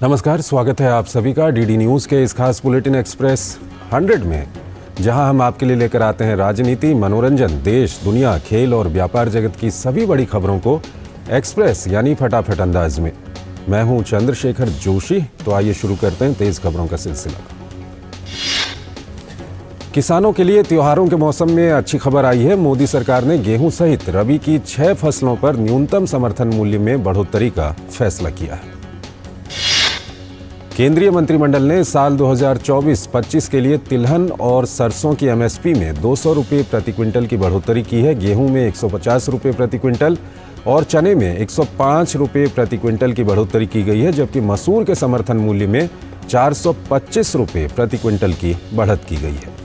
नमस्कार, स्वागत है आप सभी का डीडी न्यूज़ के इस खास बुलेटिन एक्सप्रेस 100 में, जहां हम आपके लिए लेकर आते हैं राजनीति, मनोरंजन, देश, दुनिया, खेल और व्यापार जगत की सभी बड़ी खबरों को एक्सप्रेस यानी फटाफट अंदाज में। मैं हूं चंद्रशेखर जोशी। तो आइए शुरू करते हैं तेज खबरों का सिलसिला। किसानों के लिए त्योहारों के मौसम में अच्छी खबर आई है। मोदी सरकार ने गेहूं सहित रबी की 6 फसलों पर न्यूनतम समर्थन मूल्य में बढ़ोतरी का फैसला किया है। केंद्रीय मंत्रिमंडल ने साल 2024-25 के लिए तिलहन और सरसों की एमएसपी में 200 रुपये प्रति क्विंटल की बढ़ोतरी की है। गेहूं में 150 रुपये प्रति क्विंटल और चने में 105 रुपये प्रति क्विंटल की बढ़ोतरी की गई है, जबकि मसूर के समर्थन मूल्य में 425 रुपये प्रति क्विंटल की बढ़त की गई है।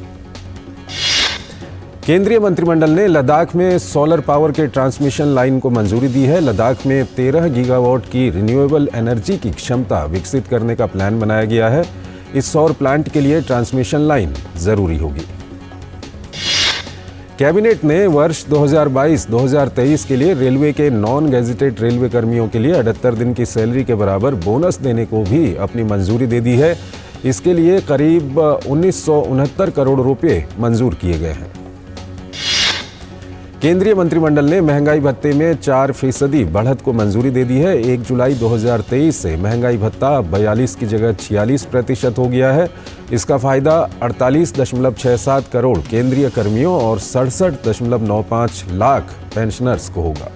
केंद्रीय मंत्रिमंडल ने लद्दाख में सोलर पावर के ट्रांसमिशन लाइन को मंजूरी दी है। लद्दाख में 13 गीगावाट की रिन्यूएबल एनर्जी की क्षमता विकसित करने का प्लान बनाया गया है। इस सौर प्लांट के लिए ट्रांसमिशन लाइन जरूरी होगी। कैबिनेट ने वर्ष 2022-2023 के लिए रेलवे के नॉन गैजेटेड रेलवे कर्मियों के लिए 78 दिन की सैलरी के बराबर बोनस देने को भी अपनी मंजूरी दे दी है। इसके लिए करीब 1969 करोड़ रुपए मंजूर किए गए हैं। केंद्रीय मंत्रिमंडल ने महंगाई भत्ते में 4% बढ़त को मंजूरी दे दी है। 1 जुलाई 2023 से महंगाई भत्ता 42 की जगह 46% हो गया है। इसका फायदा 48.67 करोड़ केंद्रीय कर्मियों और 67.95 लाख पेंशनर्स को होगा।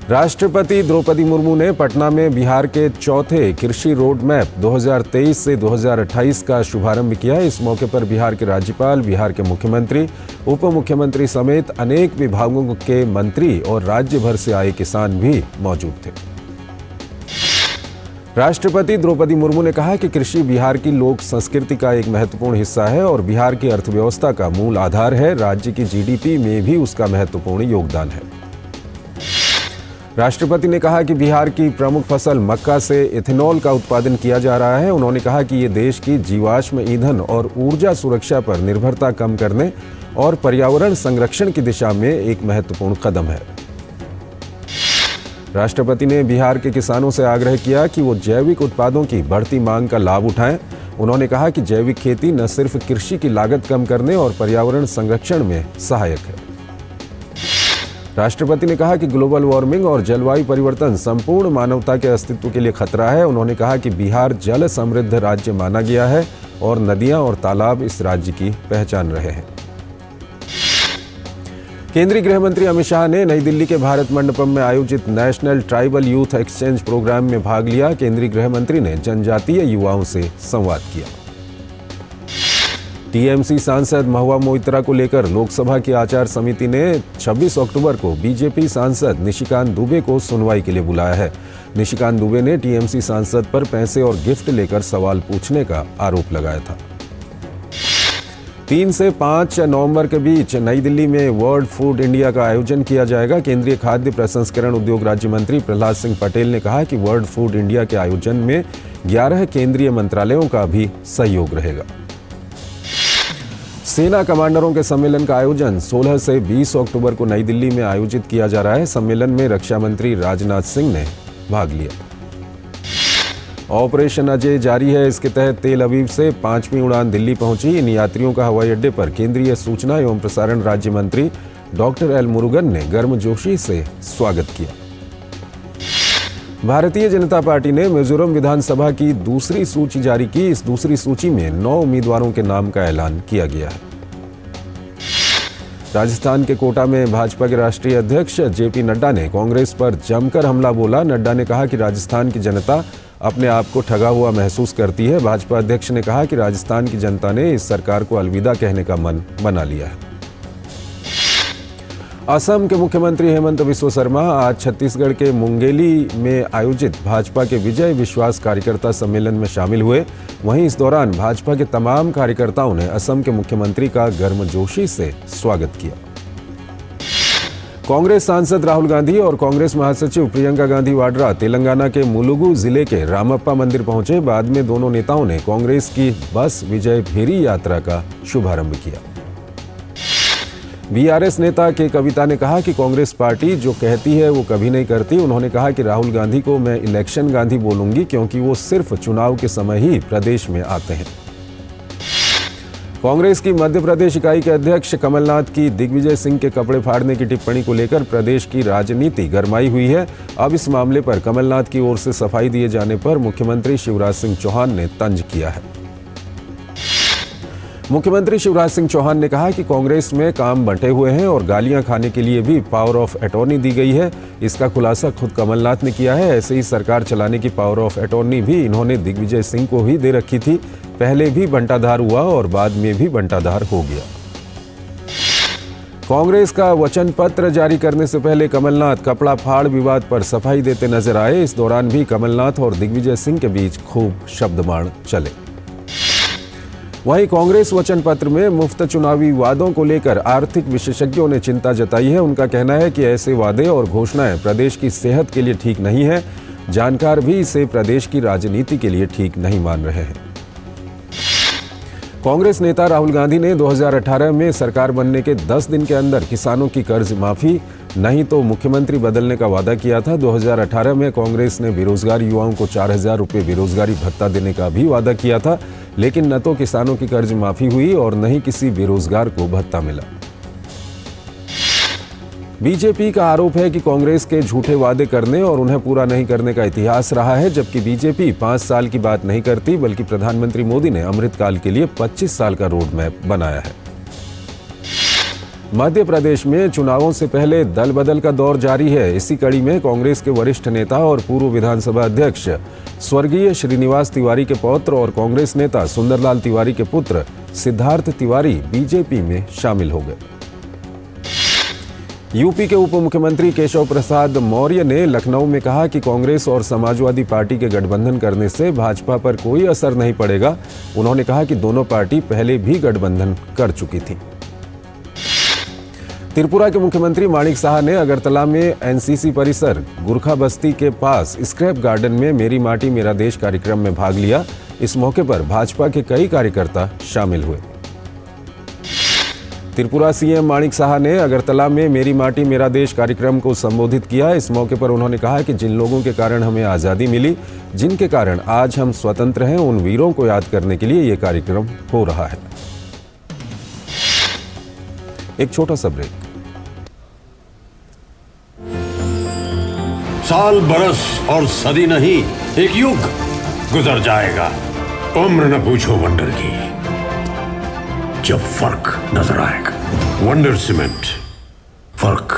राष्ट्रपति द्रौपदी मुर्मू ने पटना में बिहार के चौथे कृषि रोड मैप 2023 से 2028 का शुभारंभ किया। इस मौके पर बिहार के राज्यपाल, बिहार के मुख्यमंत्री, उप मुख्यमंत्री समेत अनेक विभागों के मंत्री और राज्य भर से आए किसान भी मौजूद थे। राष्ट्रपति द्रौपदी मुर्मू ने कहा कि कृषि बिहार की लोक संस्कृति का एक महत्वपूर्ण हिस्सा है और बिहार की अर्थव्यवस्था का मूल आधार है। राज्य की जीडीपी में भी उसका महत्वपूर्ण योगदान है। राष्ट्रपति ने कहा कि बिहार की प्रमुख फसल मक्का से इथेनॉल का उत्पादन किया जा रहा है। उन्होंने कहा कि ये देश की जीवाश्म ईंधन और ऊर्जा सुरक्षा पर निर्भरता कम करने और पर्यावरण संरक्षण की दिशा में एक महत्वपूर्ण कदम है। राष्ट्रपति ने बिहार के किसानों से आग्रह किया कि वो जैविक उत्पादों की बढ़ती मांग का लाभ उठाएं। उन्होंने कहा कि जैविक खेती न सिर्फ कृषि की लागत कम करने और पर्यावरण संरक्षण में सहायक है। राष्ट्रपति ने कहा कि ग्लोबल वार्मिंग और जलवायु परिवर्तन संपूर्ण मानवता के अस्तित्व के लिए खतरा है। उन्होंने कहा कि बिहार जल समृद्ध राज्य माना गया है और नदियां और तालाब इस राज्य की पहचान रहे हैं। केंद्रीय गृह मंत्री अमित शाह ने नई दिल्ली के भारत मंडपम में आयोजित national tribal youth exchange programme में भाग लिया। केंद्रीय गृह मंत्री ने जनजातीय युवाओं से संवाद किया। टीएमसी सांसद महुआ मोइत्रा को लेकर लोकसभा की आचार समिति ने 26 अक्टूबर को बीजेपी सांसद निशिकांत दुबे को सुनवाई के लिए बुलाया है। निशिकांत दुबे ने टीएमसी सांसद पर पैसे और गिफ्ट लेकर सवाल पूछने का आरोप लगाया था। 3 से 5 नवंबर के बीच नई दिल्ली में वर्ल्ड फूड इंडिया का आयोजन किया जाएगा। केंद्रीय खाद्य प्रसंस्करण उद्योग राज्य मंत्री प्रहलाद सिंह पटेल ने कहा कि वर्ल्ड फूड इंडिया के आयोजन में 11 केंद्रीय मंत्रालयों का भी सहयोग रहेगा। सेना कमांडरों के सम्मेलन का आयोजन 16 से 20 अक्टूबर को नई दिल्ली में आयोजित किया जा रहा है। सम्मेलन में रक्षा मंत्री राजनाथ सिंह ने भाग लिया। ऑपरेशन अजय जारी है। इसके तहत तेल अवीव से 5वीं उड़ान दिल्ली पहुंची। इन यात्रियों का हवाई अड्डे पर केंद्रीय सूचना एवं प्रसारण राज्य मंत्री डॉक्टर एल मुरुगन ने गर्मजोशी से स्वागत किया। भारतीय जनता पार्टी ने मिजोरम विधानसभा की दूसरी सूची जारी की। इस दूसरी सूची में 9 उम्मीदवारों के नाम का ऐलान किया गया है। राजस्थान के कोटा में भाजपा के राष्ट्रीय अध्यक्ष जेपी नड्डा ने कांग्रेस पर जमकर हमला बोला। नड्डा ने कहा कि राजस्थान की जनता अपने आप को ठगा हुआ महसूस करती है। भाजपा अध्यक्ष ने कहा कि राजस्थान की जनता ने इस सरकार को अलविदा कहने का मन बना लिया है। असम के मुख्यमंत्री हेमंत बिस्वा शर्मा आज छत्तीसगढ़ के मुंगेली में आयोजित भाजपा के विजय विश्वास कार्यकर्ता सम्मेलन में शामिल हुए। वहीं इस दौरान भाजपा के तमाम कार्यकर्ताओं ने असम के मुख्यमंत्री का गर्मजोशी से स्वागत किया। कांग्रेस सांसद राहुल गांधी और कांग्रेस महासचिव प्रियंका गांधी वाड्रा तेलंगाना के मुलुगु जिले के रामप्पा मंदिर पहुंचे। बाद में दोनों नेताओं ने कांग्रेस की बस विजय भेरी यात्रा का शुभारंभ किया। बीआरएस नेता के कविता ने कहा कि कांग्रेस पार्टी जो कहती है वो कभी नहीं करती। उन्होंने कहा कि राहुल गांधी को मैं इलेक्शन गांधी बोलूंगी क्योंकि वो सिर्फ चुनाव के समय ही प्रदेश में आते हैं। कांग्रेस की मध्य प्रदेश इकाई के अध्यक्ष कमलनाथ की दिग्विजय सिंह के कपड़े फाड़ने की टिप्पणी को लेकर प्रदेश की राजनीति गरमाई हुई है। अब इस मामले पर कमलनाथ की ओर से सफाई दिए जाने पर मुख्यमंत्री शिवराज सिंह चौहान ने तंज किया है। मुख्यमंत्री शिवराज सिंह चौहान ने कहा कि कांग्रेस में काम बंटे हुए हैं और गालियां खाने के लिए भी पावर ऑफ अटॉर्नी दी गई है। इसका खुलासा खुद कमलनाथ ने किया है। ऐसे ही सरकार चलाने की पावर ऑफ अटॉर्नी भी इन्होंने दिग्विजय सिंह को ही दे रखी थी। पहले भी बंटाधार हुआ और बाद में भी बंटाधार हो गया। कांग्रेस का वचन पत्र जारी करने से पहले कमलनाथ कपड़ा फाड़ विवाद पर सफाई देते नजर आए। इस दौरान भी कमलनाथ और दिग्विजय सिंह के बीच खूब शब्दबाण चले। वहीं कांग्रेस वचन पत्र में मुफ्त चुनावी वादों को लेकर आर्थिक विशेषज्ञों ने चिंता जताई है। उनका कहना है कि ऐसे वादे और घोषणाएं प्रदेश की सेहत के लिए ठीक नहीं है। जानकार भी इसे प्रदेश की राजनीति के लिए ठीक नहीं मान रहे हैं। कांग्रेस नेता राहुल गांधी ने 2018 में सरकार बनने के 10 दिन के अंदर किसानों की कर्ज माफी नहीं तो मुख्यमंत्री बदलने का वादा किया था। 2018 में कांग्रेस ने बेरोजगार युवाओं को 4,000 रुपये बेरोजगारी भत्ता देने का भी वादा किया था, लेकिन न तो किसानों की कर्ज माफी हुई और न ही किसी बेरोजगार को भत्ता मिला। बीजेपी का आरोप है कि कांग्रेस के झूठे वादे करने और उन्हें पूरा नहीं करने का इतिहास रहा है, जबकि बीजेपी 5 साल की बात नहीं करती बल्कि प्रधानमंत्री मोदी ने अमृतकाल के लिए 25 साल का रोड मैप बनाया है। मध्य प्रदेश में चुनावों से पहले दल बदल का दौर जारी है। इसी कड़ी में कांग्रेस के वरिष्ठ नेता और पूर्व विधानसभा अध्यक्ष स्वर्गीय श्रीनिवास तिवारी के पौत्र और कांग्रेस नेता सुंदरलाल तिवारी के पुत्र सिद्धार्थ तिवारी बीजेपी में शामिल हो गए। यूपी के उप मुख्यमंत्री केशव प्रसाद मौर्य ने लखनऊ में कहा कि कांग्रेस और समाजवादी पार्टी के गठबंधन करने से भाजपा पर कोई असर नहीं पड़ेगा। उन्होंने कहा कि दोनों पार्टी पहले भी गठबंधन कर चुकी थी। त्रिपुरा के मुख्यमंत्री माणिक साहा ने अगरतला में एनसीसी परिसर गुरखा बस्ती के पास स्क्रैप गार्डन में मेरी माटी मेरा देश कार्यक्रम में भाग लिया। इस मौके पर भाजपा के कई कार्यकर्ता शामिल हुए। त्रिपुरा सीएम माणिक साहा ने अगरतला में मेरी माटी मेरा देश कार्यक्रम को संबोधित किया। इस मौके पर उन्होंने कहा कि जिन लोगों के कारण हमें आज़ादी मिली, जिनके कारण आज हम स्वतंत्र हैं, उन वीरों को याद करने के लिए ये कार्यक्रम हो रहा है। एक छोटा सा ब्रेक। साल, बरस और सदी नहीं, एक युग गुजर जाएगा। उम्र न पूछो वंडर की, जब फर्क नजर आएगा। वंडर सीमेंट, फर्क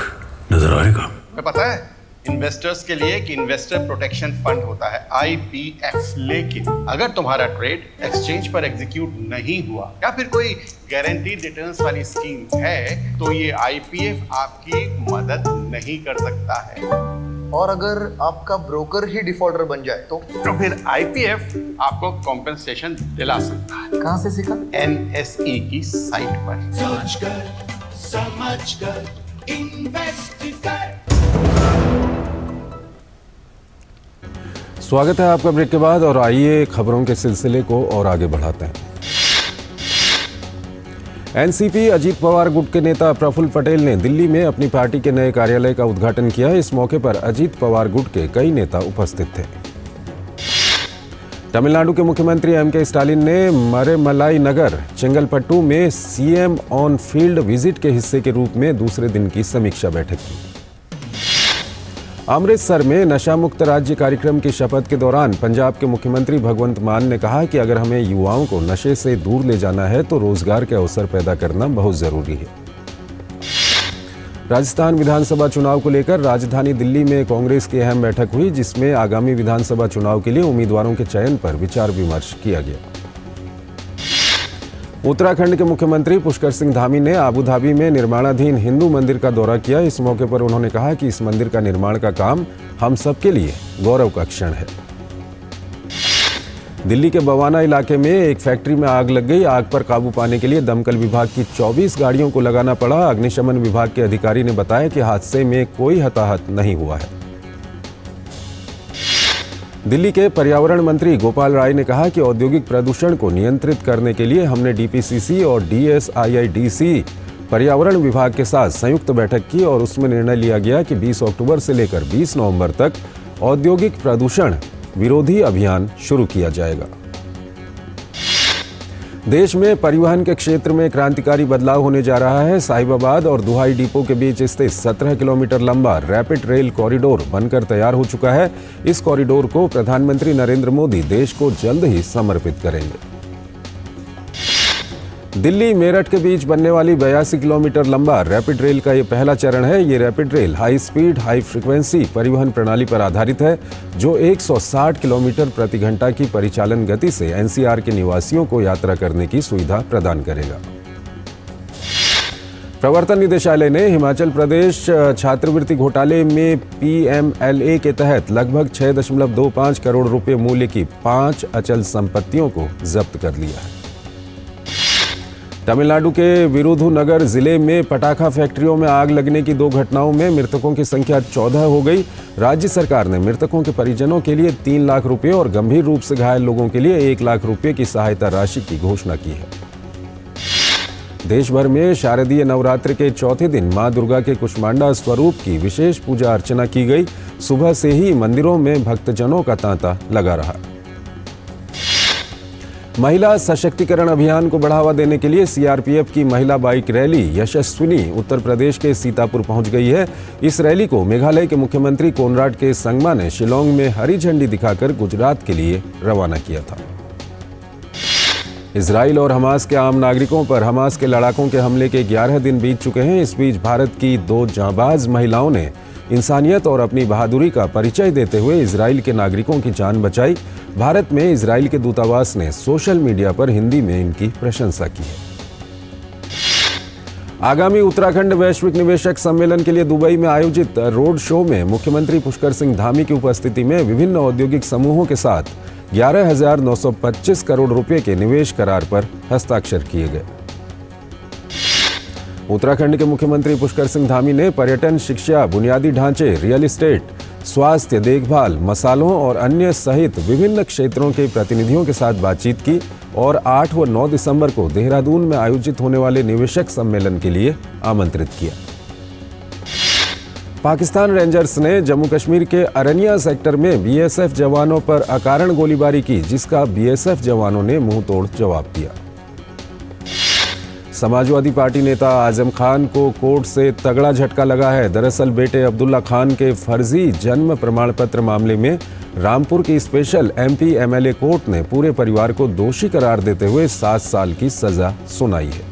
नजर आएगा। पता है इन्वेस्टर्स के लिए कि इन्वेस्टर प्रोटेक्शन फंड होता है IPF, लेकिन अगर तुम्हारा ट्रेड एक्सचेंज पर एग्जीक्यूट नहीं हुआ या फिर कोई गारंटीड रिटर्न्स वाली स्कीम है तो ये IPF आपकी मदद नहीं कर सकता है। और अगर आपका ब्रोकर ही डिफॉल्टर बन जाए तो फिर IPF आपको कॉम्पेंसेशन दिला सकता है। कहां से सीखा? NSE की साइट पर। सोचकर समझकर इन्वेस्ट कर। स्वागत है आपका ब्रेक के बाद और आइए खबरों के सिलसिले को और आगे बढ़ाते हैं। एनसीपी अजीत पवार गुट के नेता प्रफुल्ल पटेल ने दिल्ली में अपनी पार्टी के नए कार्यालय का उद्घाटन किया। इस मौके पर अजीत पवार गुट के कई नेता उपस्थित थे। तमिलनाडु के मुख्यमंत्री MK स्टालिन ने मरेमलाई नगर चेंगलपट्टू में सीएम ऑन फील्ड विजिट के हिस्से के रूप में दूसरे दिन की समीक्षा बैठक की। अमृतसर में नशा मुक्त राज्य कार्यक्रम की शपथ के दौरान पंजाब के मुख्यमंत्री भगवंत मान ने कहा कि अगर हमें युवाओं को नशे से दूर ले जाना है तो रोजगार के अवसर पैदा करना बहुत जरूरी है। राजस्थान विधानसभा चुनाव को लेकर राजधानी दिल्ली में कांग्रेस की अहम बैठक हुई, जिसमें आगामी विधानसभा चुनाव के लिए उम्मीदवारों के चयन पर विचार विमर्श किया गया। उत्तराखंड के मुख्यमंत्री पुष्कर सिंह धामी ने आबू धाबी में निर्माणाधीन हिंदू मंदिर का दौरा किया। इस मौके पर उन्होंने कहा कि इस मंदिर का निर्माण का काम हम सबके लिए गौरव का क्षण है। दिल्ली के बवाना इलाके में एक फैक्ट्री में आग लग गई। आग पर काबू पाने के लिए दमकल विभाग की 24 गाड़ियों को लगाना पड़ा। अग्निशमन विभाग के अधिकारी ने बताया कि हादसे में कोई हताहत नहीं हुआ है। दिल्ली के पर्यावरण मंत्री गोपाल राय ने कहा कि औद्योगिक प्रदूषण को नियंत्रित करने के लिए हमने DPCC और DSIIDC पर्यावरण विभाग के साथ संयुक्त बैठक की और उसमें निर्णय लिया गया कि 20 अक्टूबर से लेकर 20 नवंबर तक औद्योगिक प्रदूषण विरोधी अभियान शुरू किया जाएगा। देश में परिवहन के क्षेत्र में क्रांतिकारी बदलाव होने जा रहा है। साहिबाबाद और दुहाई डिपो के बीच स्थित 17 किलोमीटर लंबा रैपिड रेल कॉरिडोर बनकर तैयार हो चुका है। इस कॉरिडोर को प्रधानमंत्री नरेंद्र मोदी देश को जल्द ही समर्पित करेंगे। दिल्ली मेरठ के बीच बनने वाली 82 किलोमीटर लंबा रैपिड रेल का ये पहला चरण है। ये rapid rail high speed high frequency परिवहन प्रणाली पर आधारित है, जो 160 किलोमीटर प्रति घंटा की परिचालन गति से एनसीआर के निवासियों को यात्रा करने की सुविधा प्रदान करेगा। प्रवर्तन निदेशालय ने हिमाचल प्रदेश छात्रवृत्ति घोटाले में PMLA के तहत लगभग 6.25 करोड़ रुपए मूल्य की 5 अचल संपत्तियों को जब्त कर लिया है। तमिलनाडु के विरुधुनगर जिले में पटाखा फैक्ट्रियों में आग लगने की 2 घटनाओं में मृतकों की संख्या 14 हो गई। राज्य सरकार ने मृतकों के परिजनों के लिए 3 लाख रुपए और गंभीर रूप से घायल लोगों के लिए 1 लाख रुपए की सहायता राशि की घोषणा की है। देश भर में शारदीय नवरात्र के चौथे दिन मां दुर्गा के कुष्मांडा स्वरूप की विशेष पूजा अर्चना की गई। सुबह से ही मंदिरों में भक्तजनों का तांता लगा रहा। महिला सशक्तिकरण अभियान को बढ़ावा देने के लिए सीआरपीएफ की महिला बाइक रैली यशस्विनी उत्तर प्रदेश के सीतापुर पहुंच गई है। इस रैली को मेघालय के मुख्यमंत्री कोनराड के संगमा ने शिलोंग में हरी झंडी दिखाकर गुजरात के लिए रवाना किया था। इजराइल और हमास के आम नागरिकों पर हमास के लड़ाकों के हमले के 11 दिन बीत चुके हैं। इस बीच भारत की 2 जांबाज महिलाओं ने इंसानियत और अपनी बहादुरी का परिचय देते हुए इजराइल के नागरिकों की जान बचाई। भारत में इजराइल के दूतावास ने सोशल मीडिया पर हिंदी में इनकी प्रशंसा की है। आगामी उत्तराखंड वैश्विक निवेशक सम्मेलन के लिए दुबई में आयोजित रोड शो में मुख्यमंत्री पुष्कर सिंह धामी की उपस्थिति में विभिन्न औद्योगिक समूहों के साथ 11,925 करोड़ रुपए के निवेश करार पर हस्ताक्षर किए गए। उत्तराखंड के मुख्यमंत्री पुष्कर सिंह धामी ने पर्यटन, शिक्षा, बुनियादी ढांचे, रियल एस्टेट, स्वास्थ्य देखभाल, मसालों और अन्य सहित विभिन्न क्षेत्रों के प्रतिनिधियों के साथ बातचीत की और 8 व 9 दिसंबर को देहरादून में आयोजित होने वाले निवेशक सम्मेलन के लिए आमंत्रित किया। पाकिस्तान रेंजर्स ने जम्मू कश्मीर के अरनिया सेक्टर में बीएसएफ जवानों पर अकारण गोलीबारी की, जिसका बीएसएफ जवानों ने मुंहतोड़ जवाब दिया। समाजवादी पार्टी नेता आजम खान को कोर्ट से तगड़ा झटका लगा है। दरअसल बेटे अब्दुल्ला खान के फर्जी जन्म प्रमाण पत्र मामले में रामपुर की स्पेशल MP MLA कोर्ट ने पूरे परिवार को दोषी करार देते हुए 7 साल की सजा सुनाई है।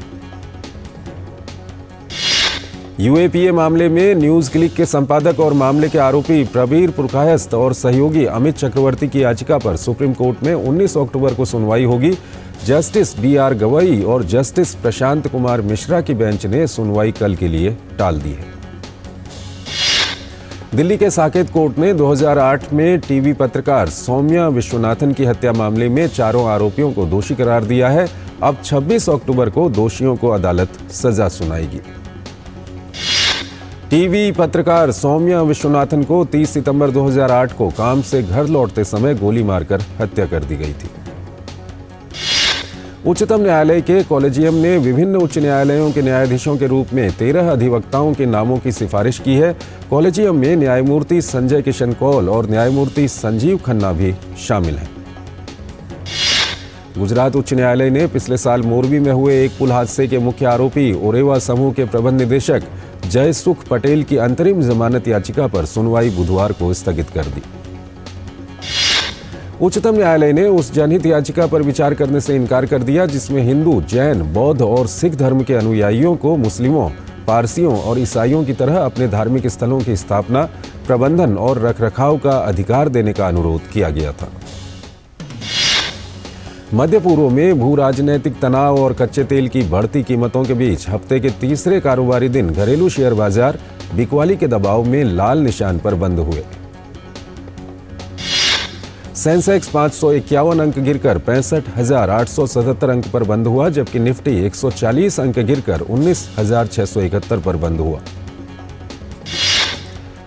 UAPA मामले में न्यूज क्लिक के संपादक और मामले के आरोपी प्रबीर पुरकायस्थ और सहयोगी अमित चक्रवर्ती की याचिका पर सुप्रीम कोर्ट में 19 अक्टूबर को सुनवाई होगी। जस्टिस BR गवई और जस्टिस प्रशांत कुमार मिश्रा की बेंच ने सुनवाई कल के लिए टाल दी है। दिल्ली के साकेत कोर्ट ने 2008 में टीवी पत्रकार सौम्या विश्वनाथन की हत्या मामले में चारों आरोपियों को दोषी करार दिया है। अब 26 अक्टूबर को दोषियों को अदालत सजा सुनाएगी। टीवी पत्रकार सौम्या विश्वनाथन को 30 सितंबर 2008 को काम से घर लौटते समय गोली मारकर हत्या कर दी गई थी। उच्चतम न्यायालय के कॉलेजियम ने विभिन्न उच्च न्यायालयों के न्यायाधीशों के रूप में 13 अधिवक्ताओं के नामों की सिफारिश की है। कॉलेजियम में न्यायमूर्ति संजय किशन कौल और न्यायमूर्ति संजीव खन्ना भी शामिल हैं। गुजरात उच्च न्यायालय ने पिछले साल मोरबी में हुए एक पुल हादसे के मुख्य आरोपी ओरेवा समूह के प्रबंध निदेशक जयसुख पटेल की अंतरिम जमानत याचिका पर सुनवाई बुधवार को स्थगित कर दी। उच्चतम न्यायालय ने उस जनहित याचिका पर विचार करने से इनकार कर दिया जिसमें हिंदू, जैन, बौद्ध और सिख धर्म के अनुयायियों को मुस्लिमों, पारसियों और ईसाइयों की तरह अपने धार्मिक स्थलों की स्थापना, प्रबंधन और रखरखाव का अधिकार देने का अनुरोध किया गया था। मध्य पूर्व में भू राजनीतिक तनाव और कच्चे तेल की बढ़ती कीमतों के बीच हफ्ते के तीसरे कारोबारी दिन घरेलू शेयर बाजार बिकवाली के दबाव में लाल निशान पर बंद हुए। सेंसेक्स 551 अंक गिरकर 65,877 अंक पर बंद हुआ, जबकि निफ्टी 140 अंक गिरकर 19,671 पर बंद हुआ।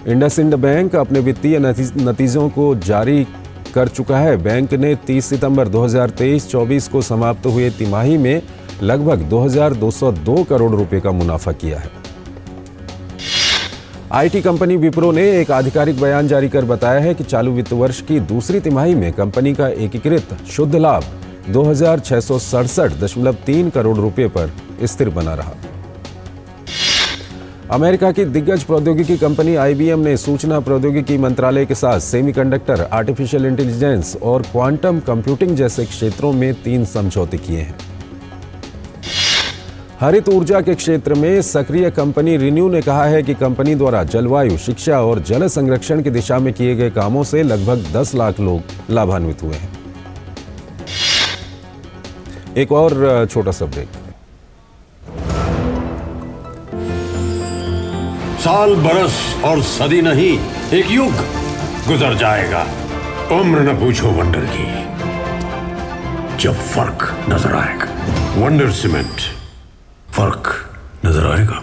इंडसइंड बैंक अपने वित्तीय नतीजों को जारी कर चुका है। बैंक ने 30 सितंबर 2023-24 को समाप्त हुए तिमाही में लगभग 2202 करोड़ रुपए का मुनाफा किया है। आईटी कंपनी विप्रो ने एक आधिकारिक बयान जारी कर बताया है कि चालू वित्त वर्ष की दूसरी तिमाही में कंपनी का एकीकृत शुद्ध लाभ 2667.3 करोड़ रुपए पर स्थिर बना रहा। अमेरिका की दिग्गज प्रौद्योगिकी कंपनी आईबीएम ने सूचना प्रौद्योगिकी मंत्रालय के साथ सेमीकंडक्टर, आर्टिफिशियल इंटेलिजेंस और क्वांटम कंप्यूटिंग जैसे क्षेत्रों में 3 समझौते किए हैं। हरित ऊर्जा के क्षेत्र में सक्रिय कंपनी रिन्यू ने कहा है कि कंपनी द्वारा जलवायु, शिक्षा और जल संरक्षण की दिशा में किए गए कामों से लगभग 10 लाख लोग लाभान्वित हुए हैं। एक और छोटा सा ब्रेक। साल, बरस और सदी नहीं, एक युग गुजर जाएगा। उम्र न पूछो वंडर की, जब फर्क नजर आएगा। वंडर सीमेंट, फर्क नजर आएगा।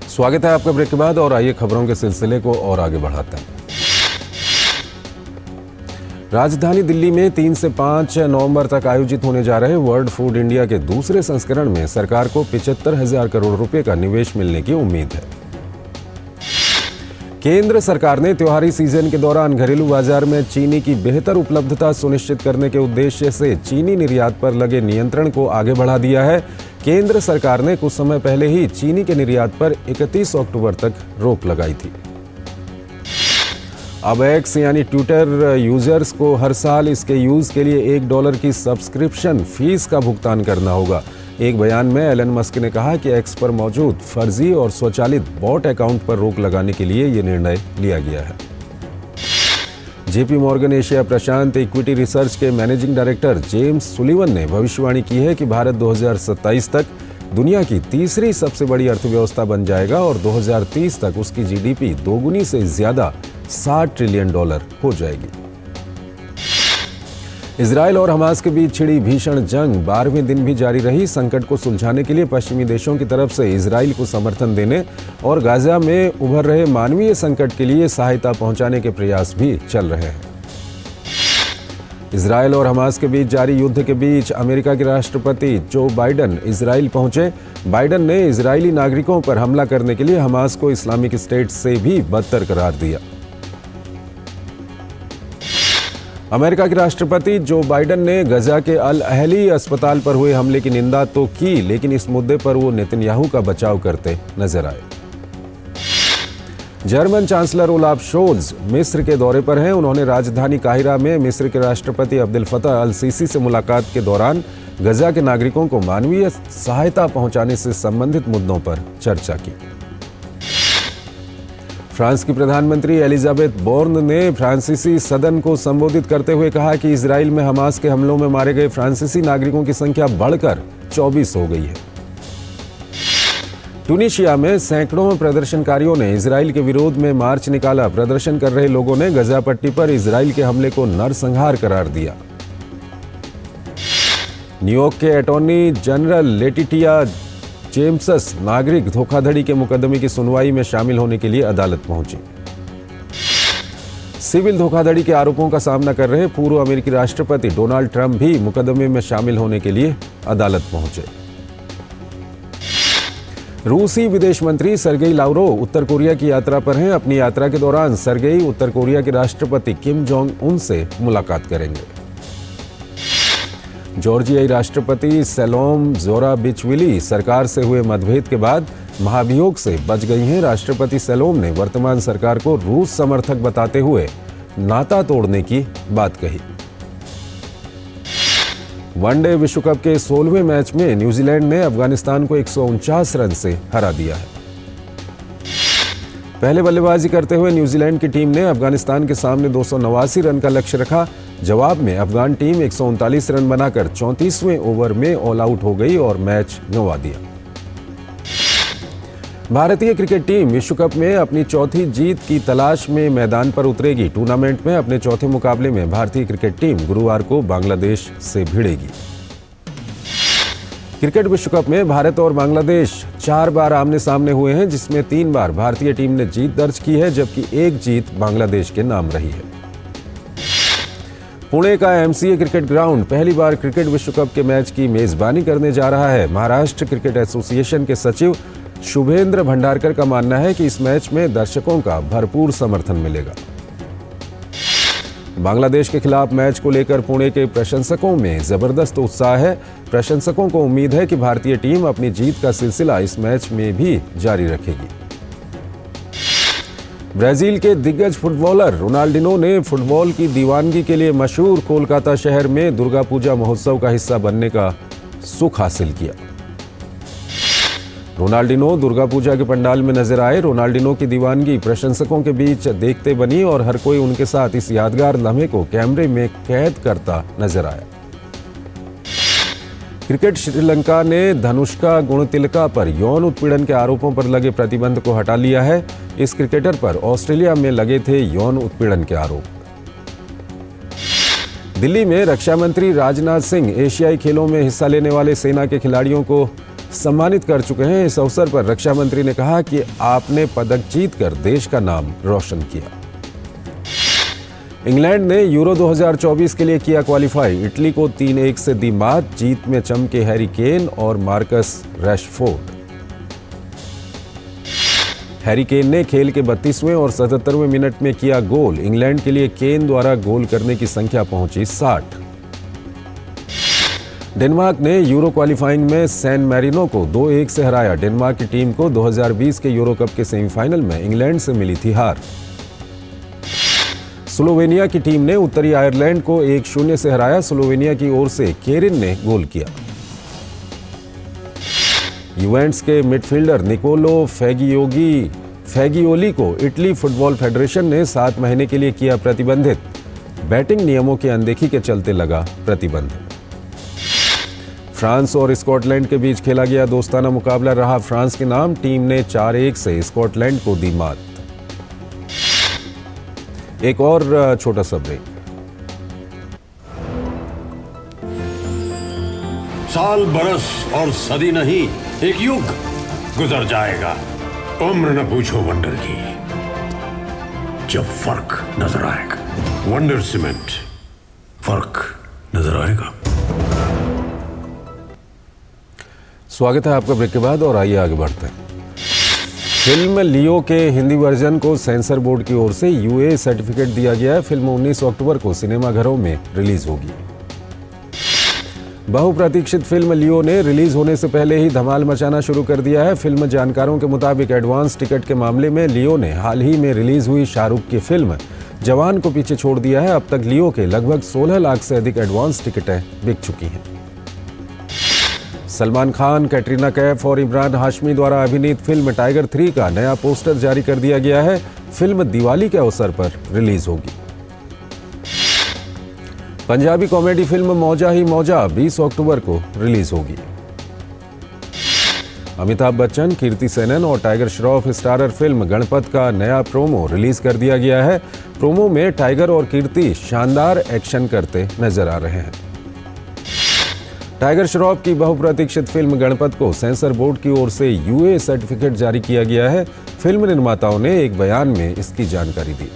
स्वागत है आपका ब्रेक के बाद और आइए खबरों के सिलसिले को और आगे बढ़ाते हैं। राजधानी दिल्ली में 3 से 5 नवंबर तक आयोजित होने जा रहे वर्ल्ड फूड इंडिया के दूसरे संस्करण में सरकार को 75,000 करोड़ रुपए का निवेश मिलने की उम्मीद है। केंद्र सरकार ने त्योहारी सीजन के दौरान घरेलू बाजार में चीनी की बेहतर उपलब्धता सुनिश्चित करने के उद्देश्य से चीनी निर्यात पर लगे नियंत्रण को आगे बढ़ा दिया है। केंद्र सरकार ने कुछ समय पहले ही चीनी के निर्यात पर 31 अक्टूबर तक रोक लगाई थी। अब एक्स यानी ट्विटर यूजर्स को हर साल इसके यूज के लिए $1 की सब्सक्रिप्शन फीस का भुगतान करना होगा। एक बयान में एलन मस्क ने कहा कि एक्स पर मौजूद फर्जी और स्वचालित बॉट अकाउंट पर रोक लगाने के लिए यह निर्णय लिया गया है। जेपी मॉर्गन एशिया प्रशांत इक्विटी रिसर्च के मैनेजिंग डायरेक्टर जेम्स सुलिवन ने भविष्यवाणी की है कि भारत 2027 तक दुनिया की तीसरी सबसे बड़ी अर्थव्यवस्था बन जाएगा और 2030 तक उसकी जीडीपी दोगुनी से ज्यादा $60 ट्रिलियन हो जाएगी। इजरायल और हमास के बीच छिड़ी भीषण जंग 12वें दिन भी जारी रही। संकट को सुलझाने के लिए पश्चिमी देशों की तरफ से इजरायल को समर्थन देने और गाजा में उभर रहे मानवीय संकट के लिए सहायता पहुंचाने के प्रयास भी चल रहे हैं। इजरायल और हमास के बीच जारी युद्ध के बीच अमेरिका के राष्ट्रपति जो बाइडन इजरायल पहुंचे। बाइडन ने इजरायली नागरिकों पर हमला करने के लिए हमास को इस्लामिक स्टेट से भी बदतर करार दिया। अमेरिका के राष्ट्रपति जो बाइडन ने गजा के अल अहली अस्पताल पर हुए हमले की निंदा तो की, लेकिन इस मुद्दे पर वो नेतन्याहू का बचाव करते नजर आए। जर्मन चांसलर ओलाफ शोल्ज मिस्र के दौरे पर हैं। उन्होंने राजधानी काहिरा में मिस्र के राष्ट्रपति अब्दुल फतह अल सीसी से मुलाकात के दौरान गजा के नागरिकों को मानवीय सहायता पहुंचाने से संबंधित मुद्दों पर चर्चा की। फ्रांस की प्रधानमंत्री एलिजाबेथ बोर्न ने फ्रांसीसी सदन को संबोधित करते हुए कहा कि इजराइल में हमास के हमलों में मारे गए फ्रांसीसी नागरिकों की संख्या बढ़कर 24 हो गई है। ट्यूनीशिया में सैकड़ों प्रदर्शनकारियों ने इजराइल के विरोध में मार्च निकाला। प्रदर्शन कर रहे लोगों ने गजा पट्टी पर इजराइल के हमले को नरसंहार करार दिया। न्यूयॉर्क के अटॉर्नी जनरल लेटिटिया जेम्स नागरिक धोखाधड़ी के मुकदमे की सुनवाई में शामिल होने के लिए अदालत पहुंची। सिविल धोखाधड़ी के आरोपों का सामना कर रहे पूर्व अमेरिकी राष्ट्रपति डोनाल्ड ट्रंप भी मुकदमे में शामिल होने के लिए अदालत पहुंचे। रूसी विदेश मंत्री सर्गेई लावरोव उत्तर कोरिया की यात्रा पर हैं। अपनी यात्रा के दौरान सर्गेई उत्तर कोरिया के राष्ट्रपति किम जोंग उन से मुलाकात करेंगे। जॉर्जियाई राष्ट्रपति सलोम जोराबिचविली सरकार से हुए मतभेद के बाद महाभियोग से बच गई हैं। राष्ट्रपति सलोम ने वर्तमान सरकार को रूस समर्थक बताते हुए नाता तोड़ने की बात कही। वनडे विश्व कप के 16वें मैच में न्यूजीलैंड ने अफगानिस्तान को 149 रन से हरा दिया है। पहले बल्लेबाजी करते हुए न्यूजीलैंड की टीम ने अफगानिस्तान के सामने 289 रन का लक्ष्य रखा। जवाब में अफगान टीम 139 रन बनाकर 34वें ओवर में ऑल आउट हो गई और मैच गंवा दिया। भारतीय क्रिकेट टीम विश्व कप में अपनी चौथी जीत की तलाश में मैदान पर उतरेगी। टूर्नामेंट में अपने चौथे मुकाबले में भारतीय क्रिकेट टीम गुरुवार को बांग्लादेश से भिड़ेगी। क्रिकेट विश्व कप में भारत और बांग्लादेश 4 बार आमने सामने हुए हैं, जिसमें 3 बार भारतीय टीम ने जीत दर्ज की है, जबकि 1 जीत बांग्लादेश के नाम रही है। पुणे का एमसीए क्रिकेट ग्राउंड पहली बार क्रिकेट विश्व कप के मैच की मेजबानी करने जा रहा है। महाराष्ट्र क्रिकेट एसोसिएशन के सचिव शुभेंद्र भंडारकर का मानना है कि इस मैच में दर्शकों का भरपूर समर्थन मिलेगा। बांग्लादेश के खिलाफ मैच को लेकर पुणे के प्रशंसकों में जबरदस्त उत्साह है। प्रशंसकों को उम्मीद है कि भारतीय टीम अपनी जीत का सिलसिला इस मैच में भी जारी रखेगी। ब्राजील के दिग्गज फुटबॉलर रोनाल्डिनो ने फुटबॉल की दीवानगी के लिए मशहूर कोलकाता शहर में दुर्गा पूजा महोत्सव का हिस्सा बनने का सुख हासिल किया। रोनाल्डिनो दुर्गा पूजा के पंडाल में नजर आए। रोनाल्डिनो की दीवानगी प्रशंसकों के बीच देखते बनी और हर कोई उनके साथ इस यादगार लम्हे को कैमरे में कैद करता नजर आया। क्रिकेट श्रीलंका ने धनुष्का गुणतिलका पर यौन उत्पीड़न के आरोपों पर लगे प्रतिबंध को हटा लिया है। इस क्रिकेटर पर ऑस्ट्रेलिया में लगे थे यौन उत्पीड़न के आरोप। दिल्ली में रक्षा मंत्री राजनाथ सिंह एशियाई खेलों में हिस्सा लेने वाले सेना के खिलाड़ियों को सम्मानित कर चुके हैं। इस अवसर पर रक्षा मंत्री ने कहा कि आपने पदक जीतकर देश का नाम रोशन किया। इंग्लैंड ने यूरो 2024 के लिए किया क्वालिफाई। इटली को 3-1 से दी मात। जीत में चमके हैरी केन और मार्कस रैशफोर्ड। हैरी केन ने खेल के 32वें और 77वें मिनट में किया गोल। इंग्लैंड के लिए केन द्वारा गोल करने की संख्या पहुंची 60। डेनमार्क ने यूरो क्वालिफाइंग में सैन मैरिनो को 2-1 से हराया। डेनमार्क की टीम को 2020 के यूरो कप के सेमीफाइनल में इंग्लैंड से मिली थी हार। स्लोवेनिया की टीम ने उत्तरी आयरलैंड को 1-0 से हराया। स्लोवेनिया की ओर से केरिन ने गोल किया। यूवेंटस के मिडफील्डर निकोलो फैगियोली को इटली फुटबॉल फेडरेशन ने 7 महीने के लिए किया प्रतिबंधित। बैटिंग नियमों की अनदेखी के चलते लगा प्रतिबंध। फ्रांस और स्कॉटलैंड के बीच खेला गया दोस्ताना मुकाबला रहा फ्रांस के नाम। टीम ने 4-1 से स्कॉटलैंड को दी मात। एक और छोटा सा ब्रेक। साल बरस और सदी नहीं, एक युग गुजर जाएगा। उम्र न पूछो वंडर की, जब फर्क नजर आएगा। वंडर सीमेंट, फर्क नजर आएगा। स्वागत है आपका ब्रेक के बाद और आइए आगे बढ़ते हैं। फिल्म लियो के हिंदी वर्जन को सेंसर बोर्ड की ओर से यूए सर्टिफिकेट दिया गया है। फिल्म 19 अक्टूबर को सिनेमाघरों में रिलीज होगी। बहुप्रतीक्षित फिल्म लियो ने रिलीज होने से पहले ही धमाल मचाना शुरू कर दिया है। फिल्म जानकारों के मुताबिक एडवांस टिकट के मामले में लियो ने हाल ही में रिलीज हुई शाहरुख की फिल्म जवान को पीछे छोड़ दिया है। अब तक लियो के लगभग 16 लाख से अधिक एडवांस टिकटें बिक चुकी हैं। सलमान खान, कैटरीना कैफ और इमरान हाशमी द्वारा अभिनीत फिल्म टाइगर 3 का नया पोस्टर जारी कर दिया गया है। फिल्म दिवाली के अवसर पर रिलीज होगी। पंजाबी कॉमेडी फिल्म मौजा ही मौजा 20 अक्टूबर को रिलीज होगी। अमिताभ बच्चन, कीर्ति सेनन और tiger Shroff starrer film Ganpat का नया प्रोमो रिलीज कर दिया गया है। प्रोमो में टाइगर और कीर्ति शानदार एक्शन करते नजर आ रहे हैं। टाइगर श्रॉफ की बहुप्रतीक्षित फिल्म गणपत को सेंसर बोर्ड की ओर से यूए सर्टिफिकेट जारी किया गया है। फिल्म निर्माताओं ने एक बयान में इसकी जानकारी दी।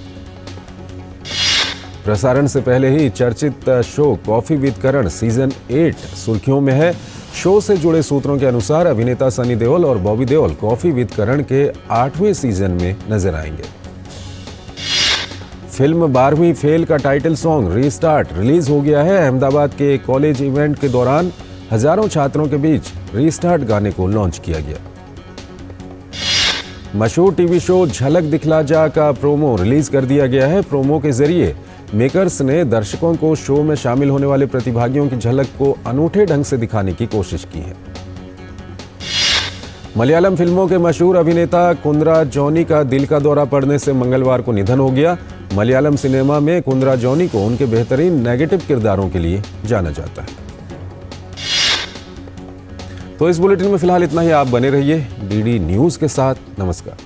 प्रसारण से पहले ही चर्चित show coffee with Karan season 8 सुर्खियों में है। शो से जुड़े सूत्रों के अनुसार अभिनेता सनी देओल और बॉबी देओल कॉफी विद करण के 8वें सीजन में नजर आएंगे। फिल्म 12वीं फेल का टाइटल सॉन्ग रीस्टार्ट रिलीज हो गया है। अहमदाबाद के कॉलेज इवेंट के दौरान हजारों छात्रों के बीच रीस्टार्ट गाने को लॉन्च किया गया। मशहूर टीवी शो झलक दिखला जा का प्रोमो रिलीज कर दिया गया है। प्रोमो के जरिए मेकर्स ने दर्शकों को शो में शामिल होने वाले प्रतिभागियों की झलक को अनूठे ढंग से दिखाने की कोशिश की है। मलयालम फिल्मों के मशहूर अभिनेता कुंद्रा जॉनी का दिल का दौरा पड़ने से मंगलवार को निधन हो गया। मलयालम सिनेमा में कुंद्रा जॉनी को उनके बेहतरीन नेगेटिव किरदारों के लिए जाना जाता है। तो इस बुलेटिन में फिलहाल इतना ही। आप बने रहिए डीडी न्यूज के साथ। नमस्कार।